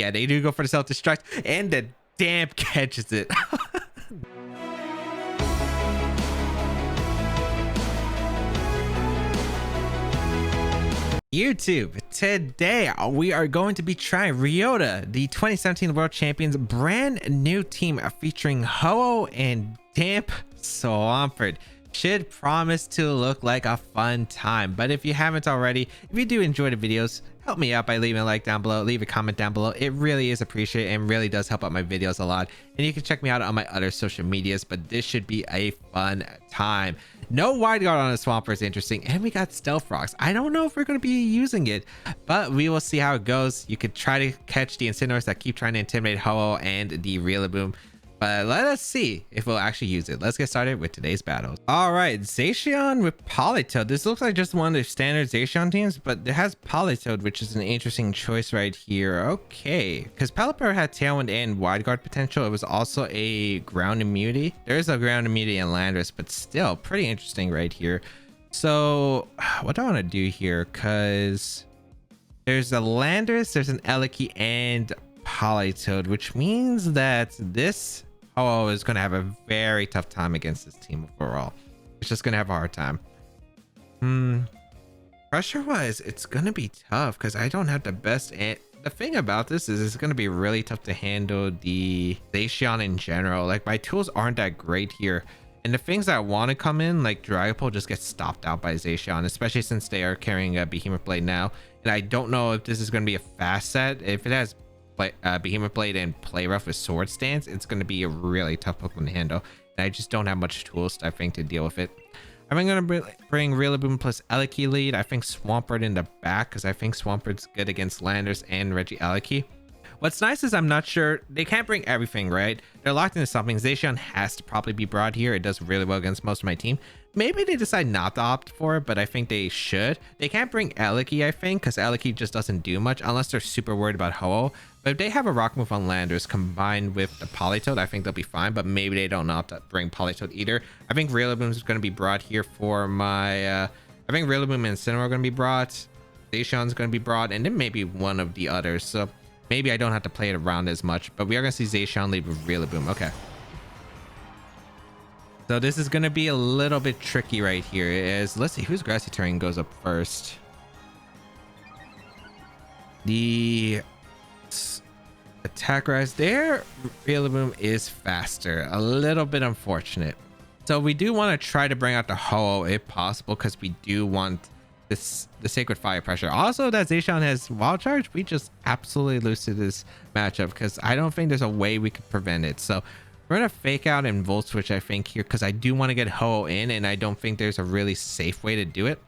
Yeah, they do go for the self-destruct, and the damn catches it. YouTube, today we are going to be trying Ryota, the 2017 World Champions brand new team featuring Ho-oh and Swampert. Should promise to look like a fun time, but if you haven't already, if you do enjoy the videos, help me out by leaving a like down below, leave a comment down below. It really is appreciated and really does help out my videos a lot. And you can check me out on my other social medias, but this should be a fun time. No wide guard on the Swampert is interesting, and we got stealth rocks. I don't know if we're going to be using it, but we will see how it goes. You could try to catch the incinerators that keep trying to intimidate Ho-oh and the Rillaboom, but let us see if we'll actually use it. Let's get started with today's battles. All right, Zacian with Politoed. This looks like just one of the standard Zacian teams, but it has Politoed, which is an interesting choice right here. Okay, because Pelipper had Tailwind and Wide Guard potential. It was also a ground immunity. There is a ground immunity in Landorus, but still pretty interesting right here. So what do I want to do here? Because there's a Landorus, there's an Eliki, and Politoed, which means that this Ho-oh is going to have a very tough time against this team overall. It's just going to have a hard time. Pressure wise, it's going to be tough because I don't have the best. And the thing about this is it's going to be really tough to handle the Zacian in general. Like, my tools aren't that great here. And the things that want to come in, like Dragapult, just get stopped out by Zacian, especially since they are carrying a Behemoth Blade now. And I don't know if this is going to be a fast set. If it has Behemoth Blade and Play Rough with Sword Stance, it's going to be a really tough Pokemon to handle, and I just don't have much tools, I think, to deal with it. I'm going to bring Rillaboom plus Eliki lead. I think Swampert in the back, because I think Swampert's good against Landorus and Eliki. What's nice is I'm not sure, they can't bring everything, right? They're locked into something. Zacian has to probably be brought here. It does really well against most of my team. Maybe they decide not to opt for it, but I think they should. They can't bring Eliki, I think, because Eliki just doesn't do much unless they're super worried about Ho-oh. But if they have a rock move on Landorus combined with the Politoed, I think they'll be fine, but maybe they don't opt to bring Politoed either. I think Rillaboom is going to be brought here for my... I think Rillaboom and Incineroar are going to be brought. Zacian's going to be brought, and then maybe one of the others. So maybe I don't have to play it around as much, but we are going to see Zacian lead with Rillaboom. Okay. So this is going to be a little bit tricky right here. Let's see whose Grassy Terrain goes up first. The attack rise there. Rillaboom is faster. A little bit unfortunate. So we do want to try to bring out the Ho-oh if possible, because we do want the Sacred Fire pressure. Also, that Zacian has Wild Charge. We just absolutely lose to this matchup because I don't think there's a way we could prevent it. So we're going to fake out and Volt Switch, I think, here, because I do want to get Ho-oh in, and I don't think there's a really safe way to do it.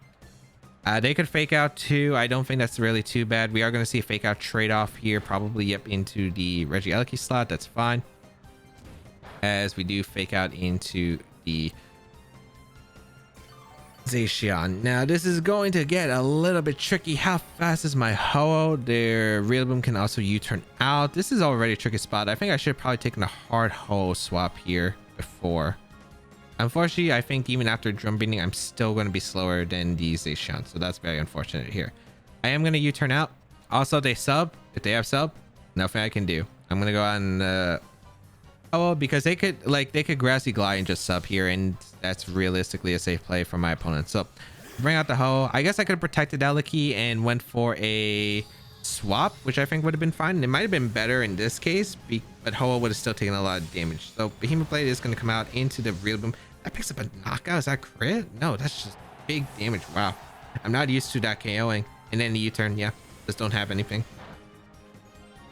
They could fake out too. I don't think that's really too bad. We are going to see a fake out trade-off here, probably up into the Eliki slot. That's fine. As we do fake out into the Zacian. Now, this is going to get a little bit tricky. How fast is my Ho-oh? Their Rillaboom can also U-turn out. This is already a tricky spot. I think I should have probably taken a hard Ho-oh swap here before. Unfortunately, I think even after drum beating, I'm still going to be slower than the Zacian, so that's very unfortunate here. I am going to U-turn out. Also, they sub. If they have sub, nothing I can do. I'm going to go on Ho-oh, because they could Grassy Glide and just sub here, and that's realistically a safe play for my opponent. So bring out the Ho-oh. I guess I could have protected Eliki and went for a swap, which I think would have been fine. It might have been better in this case, but Ho-oh would have still taken a lot of damage. So Behemoth Blade is going to come out into the Rillaboom. That picks up a knockout. Is that crit? No, that's just big damage. Wow. I'm not used to that KOing. And then the U-turn, yeah, just don't have anything.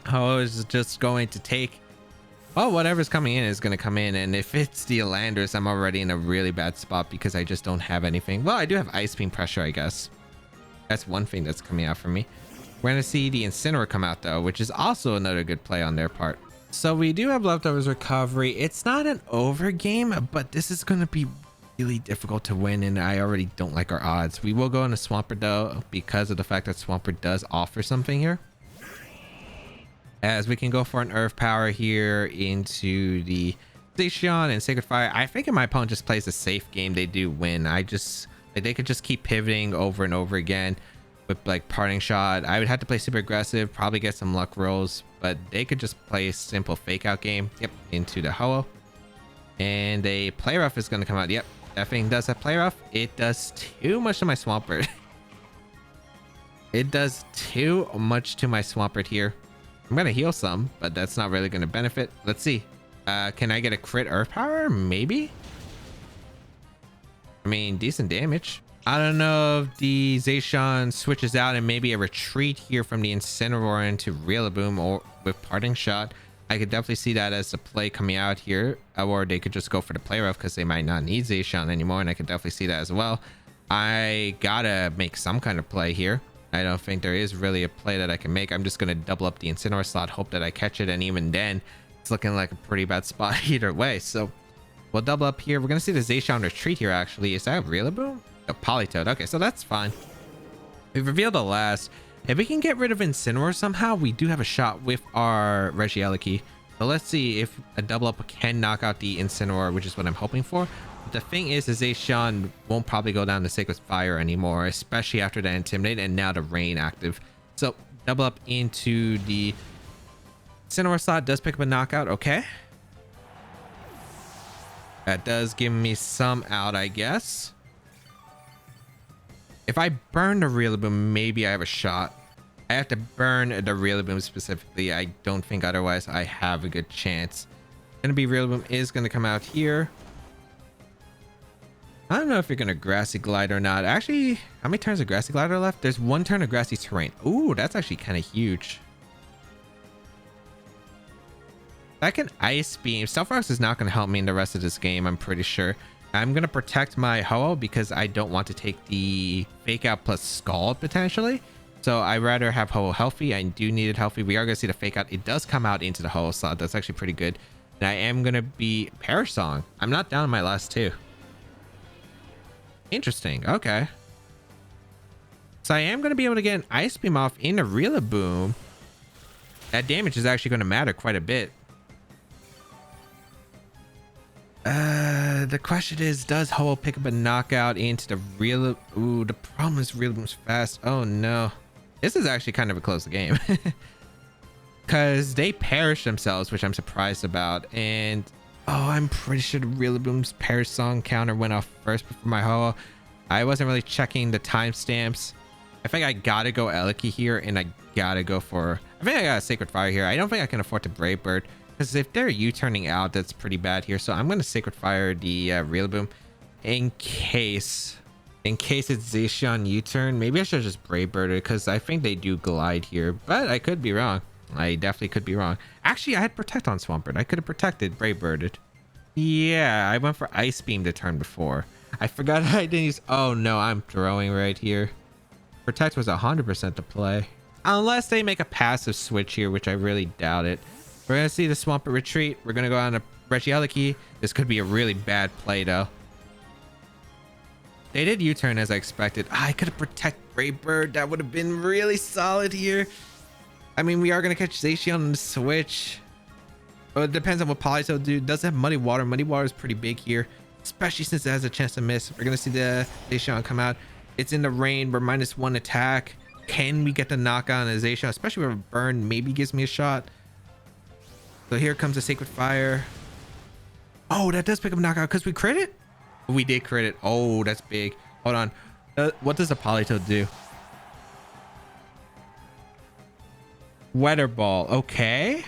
Ho-oh is just going to take, well, whatever's coming in is going to come in. And if it's the Landorus, I'm already in a really bad spot because I just don't have anything. Well, I do have Ice Beam pressure, I guess. That's one thing that's coming out for me. We're going to see the Incineroar come out, though, which is also another good play on their part. So we do have Leftovers Recovery. It's not an over game, but this is going to be really difficult to win, and I already don't like our odds. We will go into Swampert, though, because of the fact that Swampert does offer something here. As we can go for an Earth Power here into the Zacian and Sacred Fire. I think if my opponent just plays a safe game, they do win. They could just keep pivoting over and over again with like Parting Shot. I would have to play super aggressive, probably get some luck rolls, but they could just play a simple fake out game. Yep, into the Ho-oh. And a play rough is going to come out. Yep, that thing does have play rough. It does too much to my Swampert. It does too much to my Swampert here. I'm going to heal some, but that's not really going to benefit. Let's see. Can I get a crit earth power? Maybe. I mean, decent damage. I don't know if the Zacian switches out and maybe a retreat here from the Incineroar into Rillaboom or with Parting Shot. I could definitely see that as the play coming out here. Or they could just go for the play rough because they might not need Zacian anymore. And I could definitely see that as well. I gotta make some kind of play here. I don't think there is really a play that I can make. I'm just going to double up the Incineroar slot, hope that I catch it. And even then, it's looking like a pretty bad spot either way. So we'll double up here. We're going to see the Zacian retreat here, actually. Is that Rillaboom? A Politoed. Okay, so that's fine. We've revealed the last. If we can get rid of Incineroar somehow, we do have a shot with our Regieleki. So let's see if a double up can knock out the Incineroar, which is what I'm hoping for. But the thing is Zacian won't probably go down to Sacred Fire anymore, especially after the Intimidate and now the Rain active. So double up into the Incineroar slot. Does pick up a knockout. Okay. That does give me some out, I guess. If I burn the Rillaboom, maybe I have a shot. I have to burn the Rillaboom specifically. I don't think otherwise I have a good chance. Gonna be Rillaboom is gonna come out here. I don't know if you're gonna Grassy Glide or not. Actually, how many turns of Grassy Glide are left? There's one turn of Grassy Terrain. Ooh, that's actually kind of huge. That can Ice Beam. Self-Destruct is not gonna help me in the rest of this game, I'm pretty sure. I'm gonna protect my Ho-oh because I don't want to take the Fake Out plus Scald potentially. So I'd rather have Ho-oh healthy. I do need it healthy. We are gonna see the Fake Out. It does come out into the Ho-oh slot. That's actually pretty good. And I am gonna be Perish Song. I'm not down on my last two. Interesting. Okay. So I am gonna be able to get an Ice Beam off in a Rillaboom. That damage is actually gonna matter quite a bit. The question is, does Ho-oh pick up a knockout into the Rillaboom? Ooh, the problem is Rillaboom's fast. Oh no. This is actually kind of a close game. Because they perish themselves, which I'm surprised about. And, oh, I'm pretty sure the Rillaboom's Perish Song counter went off first before my Ho-oh. I wasn't really checking the timestamps. I think I gotta go Eleki here, and I gotta go for... I think I got a Sacred Fire here. I don't think I can afford to Brave Bird. Because if they're U-turning out, that's pretty bad here. So I'm going to Sacred Fire the Rillaboom in case it's Zacian U-turn. Maybe I should just Brave Bird it because I think they do glide here. But I could be wrong. I definitely could be wrong. Actually, I had Protect on Swampert. I could have protected Brave Birded. Yeah, I went for Ice Beam the turn before. I forgot I didn't use... Oh no, I'm throwing right here. Protect was 100% the play. Unless they make a passive switch here, which I really doubt it. We're going to see the Swampert retreat. We're going to go on a Regieleki. This could be a really bad play, though. They did U-turn as I expected. I could have protected Brave Bird. That would have been really solid here. I mean, we are going to catch Zacian on the switch. But it depends on what Politoed do. Does it have Muddy Water? Muddy Water is pretty big here, especially since it has a chance to miss. We're going to see the Zacian come out. It's in the rain. We're -1 attack. Can we get the knockout on the Zacian? Especially with a burn. Maybe gives me a shot. So here comes a Sacred Fire. Oh, that does pick up a knockout because we crit it? We did crit it. Oh, that's big. Hold on. What does a Politoed do? Weather Ball. Okay.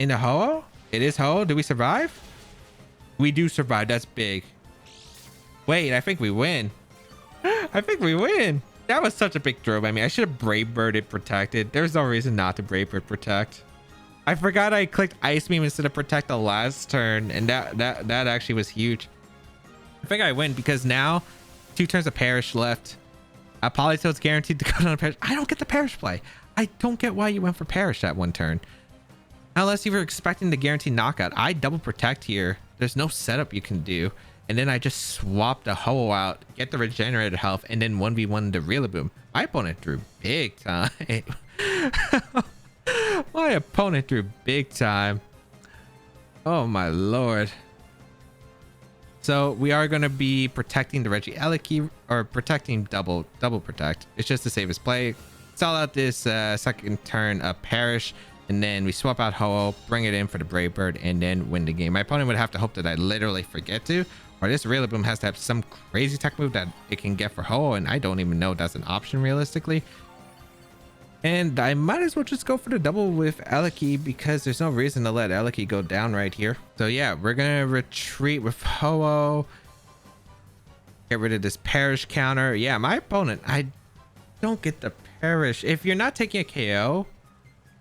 In the Ho-oh? It is Ho-oh. Do we survive? We do survive. That's big. Wait, I think we win. I think we win. That was such a big throw by me. I should have Brave Birded Protected. There's no reason not to Brave Bird Protect. I forgot I clicked Ice Beam instead of Protect the last turn, and that actually was huge. I think I win because now 2 turns of Perish left. Politoed's guaranteed to go down to Perish. I don't get the Perish play. I don't get why you went for Perish that one turn. Unless you were expecting the guaranteed knockout. I double Protect here. There's no setup you can do. And then I just swap the Ho-oh out, get the regenerated health, and then 1v1 the Rillaboom. My opponent drew big time. My opponent drew big time. Oh my lord. So we are going to be protecting the Regieleki, or protecting double protect. It's just to save his play. Sell out this second turn of Perish. and then we swap out Ho-Oh, bring it in for the Brave Bird, and then win the game. My opponent would have to hope that I literally forget to, or this Rillaboom has to have some crazy tech move that it can get for Ho-Oh, and I don't even know that's an option realistically. And I might as well just go for the double with Eliki because there's no reason to let Eliki go down right here. So yeah, we're gonna retreat with Ho-Oh. Get rid of this perish counter. Yeah, my opponent, I don't get the perish. If you're not taking a KO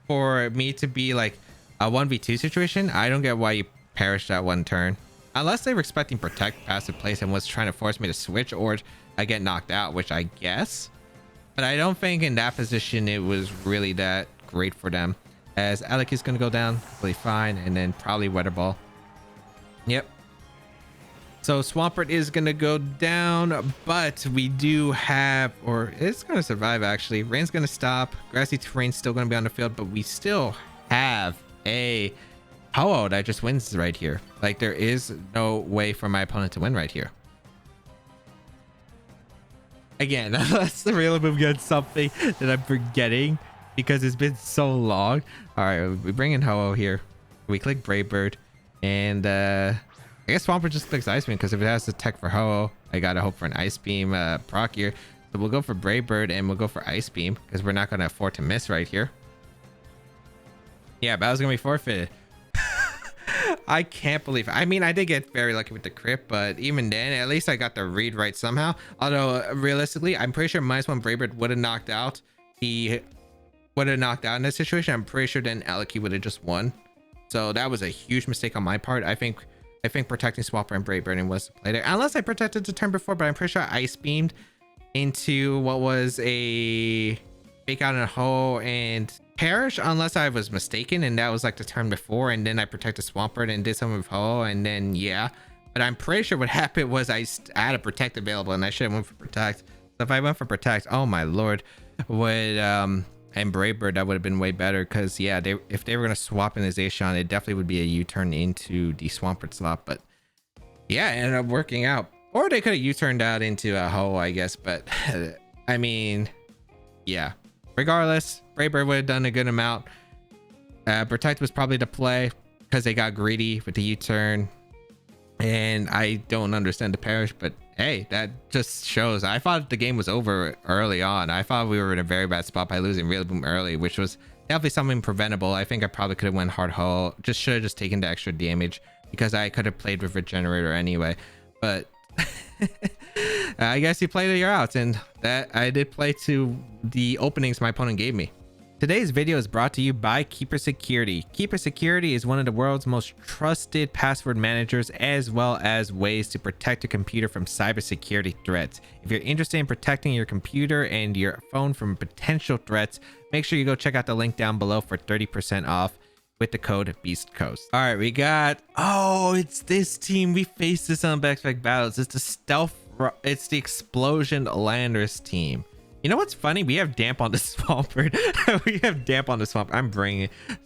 for me to be like a 1v2 situation, I don't get why you perish that one turn. Unless they were expecting protect passive place and was trying to force me to switch, or I get knocked out, which I guess. But I don't think in that position it was really that great for them, as Alec is going to go down completely fine, and then probably Weather Ball. Yep. So Swampert is going to go down, but we do have, or it's going to survive actually. Rain's going to stop. Grassy Terrain's still going to be on the field, but we still have a Ho-Oh that just wins right here. Like, there is no way for my opponent to win right here. Again, unless the Rillaboom gets something that I'm forgetting because it's been so long. All right, we bring in Ho-Oh here. We click Brave Bird, and I guess Swampert just clicks Ice Beam because if it has the tech for Ho-Oh, I gotta hope for an Ice Beam proc here. So we'll go for Brave Bird and we'll go for Ice Beam because we're not gonna afford to miss right here. Yeah, battle's gonna be forfeited. I can't believe it. I mean, I did get very lucky with the crit, but even then, at least I got the read right somehow. Although, realistically, I'm pretty sure -1 Brave Bird would have knocked out. He would have knocked out in this situation. I'm pretty sure then Aleki would have just won. So that was a huge mistake on my part. I think protecting Swampert and Brave Bird was the play there. Unless I protected the turn before, but I'm pretty sure I Ice Beamed into what was a fake out in a Ho and perish, unless I was mistaken, and that was like the turn before, and then I protected Swampert and did something with Ho, and then yeah. But I'm pretty sure what happened was I had a protect available and I should have went for protect. So if I went for protect, oh my lord, would and Brave Bird, that would have been way better, because yeah, if they were going to swap in his Zacian, it definitely would be a U-turn into the Swampert slot. But yeah, it ended up working out. Or they could have U-turned out into a Ho, I guess, but I mean, yeah, regardless, Brave Bird would have done a good amount. Protect was probably the play because they got greedy with the U-turn, and I don't understand the perish, but hey, that just shows. I thought the game was over early on. I thought we were in a very bad spot by losing Rillaboom early, which was definitely something preventable. I think I probably could have went hard Ho, just should have just taken the extra damage because I could have played with Regenerator anyway. But I guess you played your outs, and that I did play to the openings my opponent gave me. Today's video is brought to you by Keeper Security. Keeper Security is one of the world's most trusted password managers, as well as ways to protect your computer from cybersecurity threats. If you're interested in protecting your computer and your phone from potential threats, make sure you go check out the link down below for 30% off with the code BEASTCOAST. All right, we got, oh, it's this team. We faced this on back-to-back battles. It's the Explosion Landers team. You know what's funny? We have damp on the Swampert. We have damp on the Swampert. I'm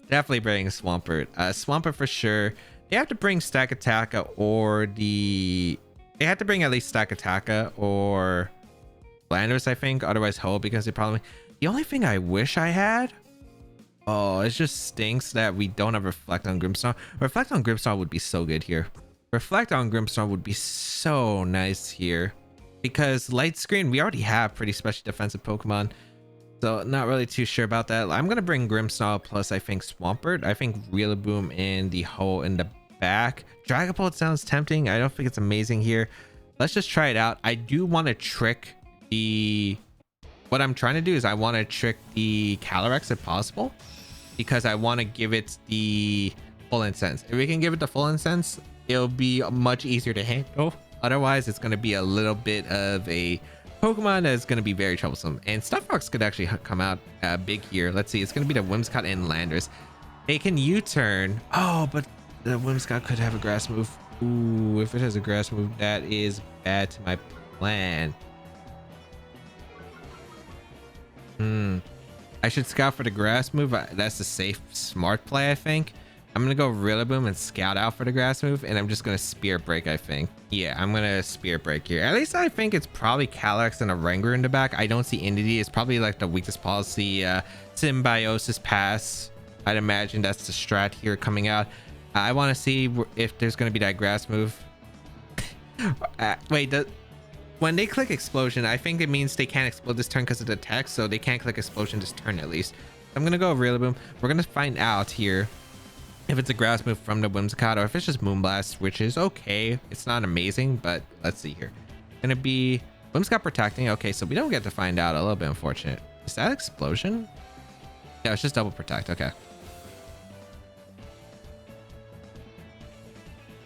definitely bringing Swampert. Swampert for sure. They have to bring Stack Attacka they have to bring at least Stack Attacka or Landers, I think. Otherwise Ho, because they probably, the only thing I wish I had, oh, it just stinks that we don't have Reflect on Grimmsnarl. Reflect on Grimmsnarl would be so good here. Reflect on Grimmsnarl would be so nice here. Because Light Screen, we already have pretty special defensive Pokemon. So not really too sure about that. I'm going to bring Grimmsnarl plus I think Swampert. I think Rillaboom and the Ho in the back. Dragapult sounds tempting. I don't think it's amazing here. Let's just try it out. I do want to trick what I'm trying to do is I want to trick the Calyrex if possible. Because I want to give it the full incense. If we can give it the full incense, it'll be much easier to handle. Otherwise, it's going to be a little bit of a Pokemon that's going to be very troublesome. And Stuff Rocks could actually come out big here. Let's see. It's going to be the Whimsicott and Landers. They can U-turn. Oh, but the Whimsicott could have a grass move. Ooh, if it has a grass move, that is bad to my plan. I should scout for the grass move. That's the safe, smart play, I think. I'm going to go Rillaboom and scout out for the grass move, and I'm just going to Spirit Break, I think. Yeah, I'm going to Spirit Break here. At least I think it's probably Calyrex and a Rengar in the back. I don't see Entity. It's probably like the weakest policy, Symbiosis Pass I'd imagine that's the strat here coming out. I want to see if there's going to be that grass move. Wait, when they click explosion, I think it means they can't explode this turn because of the text, so they can't click explosion this turn at least. I'm gonna go Rillaboom. We're gonna find out here if it's a grass move from the Whimsicott or if it's just Moonblast, which is okay. It's not amazing, but let's see here. Gonna be Whimsicott protecting. Okay, so we don't get to find out. A little bit unfortunate. Is that explosion? Yeah, it's just double protect. Okay.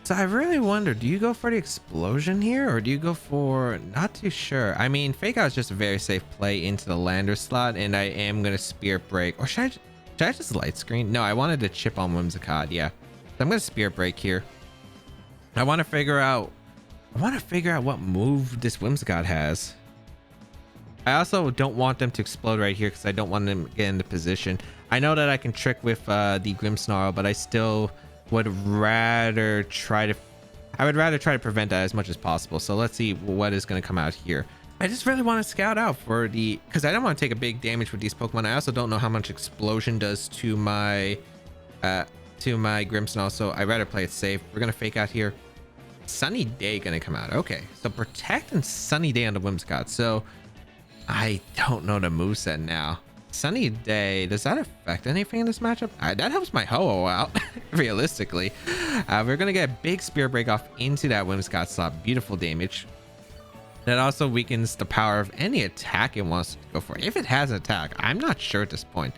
So I really wonder, do you go for the explosion here or do you go for, not too sure. I mean, Fake Out is just a very safe play into the lander slot, and I am going to Spirit Break. Or should I just light screen? No, I wanted to chip on Whimsicott. Yeah. So I'm going to Spirit Break here. I want to figure out what move this Whimsicott has. I also don't want them to explode right here because I don't want them to get into position. I know that I can trick with the Grimmsnarl, but I still would rather try to prevent that as much as possible. So let's see what is going to come out here. I just really want to scout out for because I don't want to take a big damage with these Pokemon. I also don't know how much explosion does to my Grimmsnarl, so I'd rather play it safe. We're going to Fake Out here. Sunny Day going to come out. Okay, so Protect and Sunny Day on the Whimsicott. So I don't know the moveset now. Sunny Day, does that affect anything in this matchup? That helps my Ho-Oh out, realistically. We're going to get a big Spirit Break off into that Whimsicott slot. Beautiful damage. That also weakens the power of any attack it wants to go for. If it has an attack, I'm not sure at this point.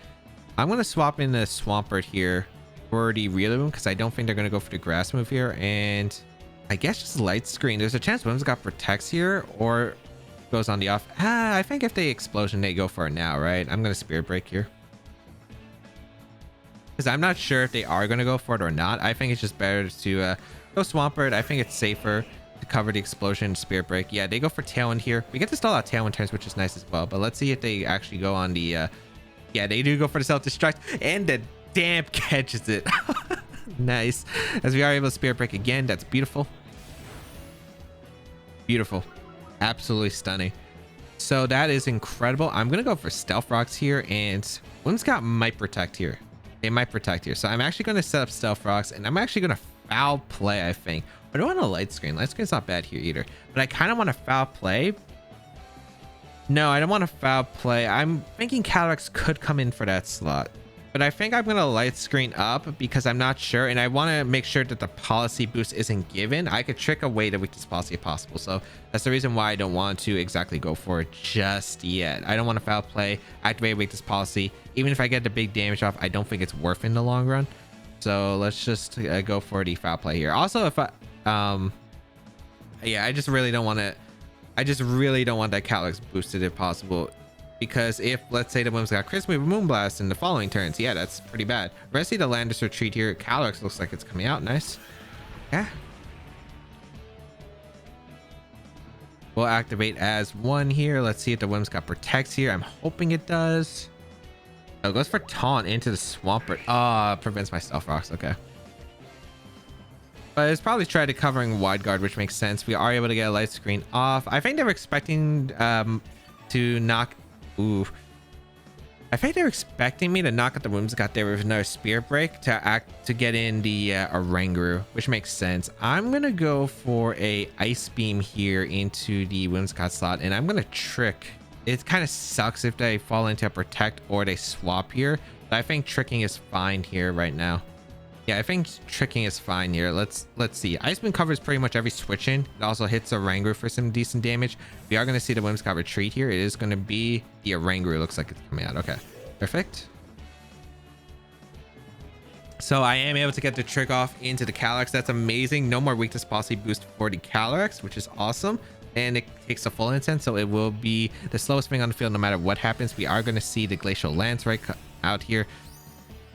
I'm going to swap in the Swampert here for the Rillaboom because I don't think they're going to go for the grass move here. And I guess just light screen. There's a chance Whimsicott protects here or goes on the off. I think if they explosion, they go for it now, right? I'm gonna Spirit Break here because I'm not sure if they are gonna go for it or not. I think it's just better to go Swampert. I think it's safer to cover the explosion. Spirit Break. Yeah, they go for Tailwind here. We get to stall out Tailwind turns, which is nice as well. But let's see if they actually go on the yeah, they do go for the Self-Destruct, and the Damp catches it. Nice, as we are able to Spirit Break again. That's beautiful. Beautiful. Absolutely stunning. So that is incredible. I'm gonna go for Stealth Rocks here, and Whimsicott might protect here. They might protect here, so I'm actually going to set up Stealth Rocks, and I'm actually going to foul play. I think I don't want a light screen. Light screen's not bad here either, but I kind of want to foul play. No, I don't want to foul play. I'm thinking Calyrex could come in for that slot, but I think I'm going to light screen up because I'm not sure, and I want to make sure that the policy boost isn't given. I could trick away the weakness policy if possible, so that's the reason why I don't want to exactly go for it just yet. I don't want to foul play, activate weakness policy. Even if I get the big damage off, I don't think it's worth in the long run. So let's just go for the foul play here. Also, if I yeah, I just really don't want that Calyrex boosted if possible. Because if, let's say, the Whimsicott crits me with Moonblast in the following turns, yeah, that's pretty bad. We're gonna see the Landis retreat here. Calyrex looks like it's coming out. Nice. Yeah. We'll activate as one here. Let's see if the Whimsicott protects here. I'm hoping it does. Oh, it goes for Taunt into the Swampert. Ah, prevents my Stealth Rocks. Okay. But it's probably tried to covering Wide Guard, which makes sense. We are able to get a light screen off. I think they were expecting to knock. Ooh. I think they were expecting me to knock out the Whimsicott there with another Spirit Break to get in the Oranguru, which makes sense. I'm gonna go for a Ice Beam here into the Whimsicott slot, and I'm gonna trick. It kind of sucks if they fall into a Protect or they swap here, but I think tricking is fine here right now. Yeah, I think tricking is fine here. Let's see. Ice Beam covers pretty much every switch in. It also hits a Oranguru for some decent damage. We are going to see the Whimsicott retreat here. It is going to be the Oranguru. Looks like it's coming out. Okay, perfect. So I am able to get the trick off into the Calyrex. That's amazing. No more weakness policy boost for the Calyrex, which is awesome. And it takes a full incense, so it will be the slowest thing on the field no matter what happens. We are going to see the Glacial Lance right out here.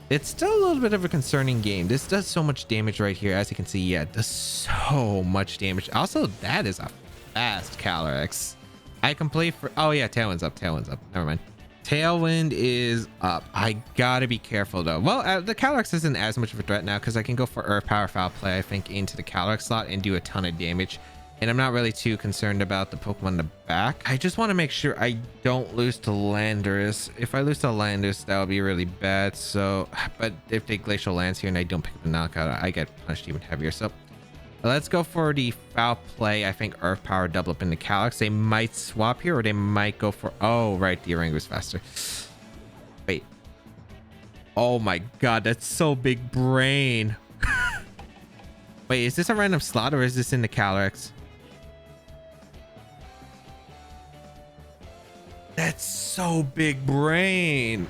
It's still a little bit of a concerning game. This does so much damage right here. As you can see, yeah, it does so much damage. Also, that is a fast Calyrex. I complete for... Oh, yeah, Tailwind's up. Tailwind's up. Never mind. Tailwind is up. I gotta be careful, though. Well, the Calyrex isn't as much of a threat now because I can go for Earth Power Foul Play, I think, into the Calyrex slot and do a ton of damage. And I'm not really too concerned about the Pokemon in the back. I just want to make sure I don't lose to Landorus. If I lose to Landorus, that would be really bad. So, but if they Glacial Lance here and I don't pick up the knockout, I get punished even heavier. So let's go for the Foul Play. I think Earth Power double up in the Calyx. They might swap here or they might go for... Oh, right. The Orangu's faster. Wait. Oh my God. That's so big brain. Wait, is this a random slot or is this in the Calyx? That's so big brain.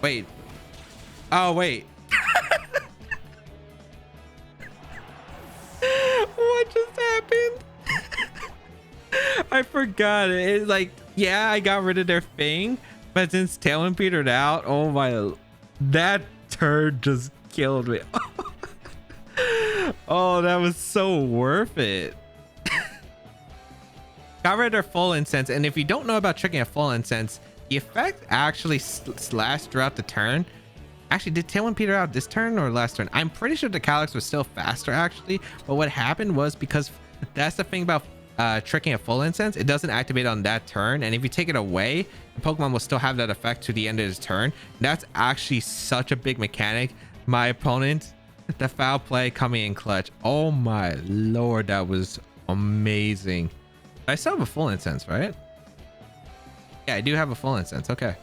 Wait. Oh, wait. What just happened? I forgot. It's like, yeah, I got rid of their thing, but since Tailwind petered out, oh my, that turd just killed me. Oh, that was so worth it. Got rid of their full incense, and if you don't know about tricking a full incense, the effect actually lasts throughout the turn. Actually, did Tailwind peter out this turn or last turn? I'm pretty sure the Calyx was still faster actually, but what happened was, because that's the thing about tricking a full incense, it doesn't activate on that turn, and if you take it away, the Pokemon will still have that effect to the end of his turn. That's actually such a big mechanic. My opponent, the Foul Play coming in clutch. Oh my lord, that was amazing. I still have a full incense, right? Yeah, I do have a full incense. Okay.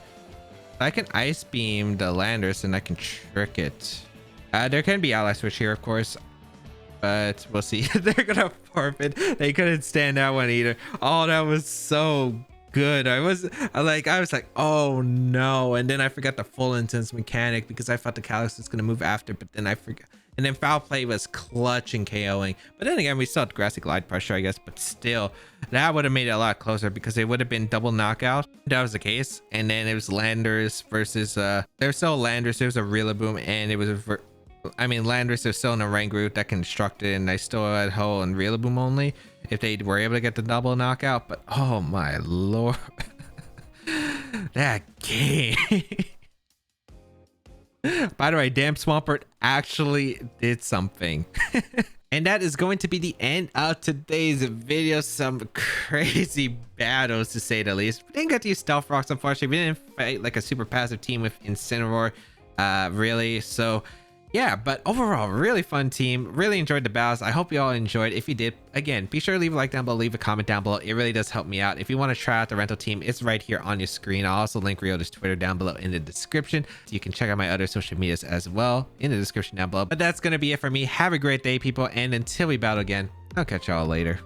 I can Ice Beam the Landorus and I can trick it. There can be ally switch here, of course, but we'll see. They're gonna forfeit. They couldn't stand that one either. Oh, that was so good. I was like, oh no. And then I forgot the full incense mechanic because I thought the Calyx was gonna move after, but then I forgot. And then Foul Play was clutch and KOing. But then again, we still had Grassy Glide pressure, I guess. But still, that would have made it a lot closer because it would have been double knockout. That was the case. And then it was Landorus versus... there was still Landorus. There was a Rillaboom. And it was... Landorus is still in a rank route that constructed. And I still had Ho and Rillaboom only. If they were able to get the double knockout. But oh my lord. That game... By the way, damn Swampert actually did something. And that is going to be the end of today's video. Some crazy battles, to say the least. We didn't get to use Stealth Rocks, unfortunately. We didn't fight like a super passive team with Incineroar, really. So yeah, but overall, really fun team. Really enjoyed the battles. I hope you all enjoyed. If you did, again, be sure to leave a like down below, leave a comment down below. It really does help me out. If you want to try out the rental team, it's right here on your screen. I'll also link Ryota's Twitter down below in the description. You can check out my other social medias as well in the description down below. But that's going to be it for me. Have a great day, people. And until we battle again, I'll catch y'all later.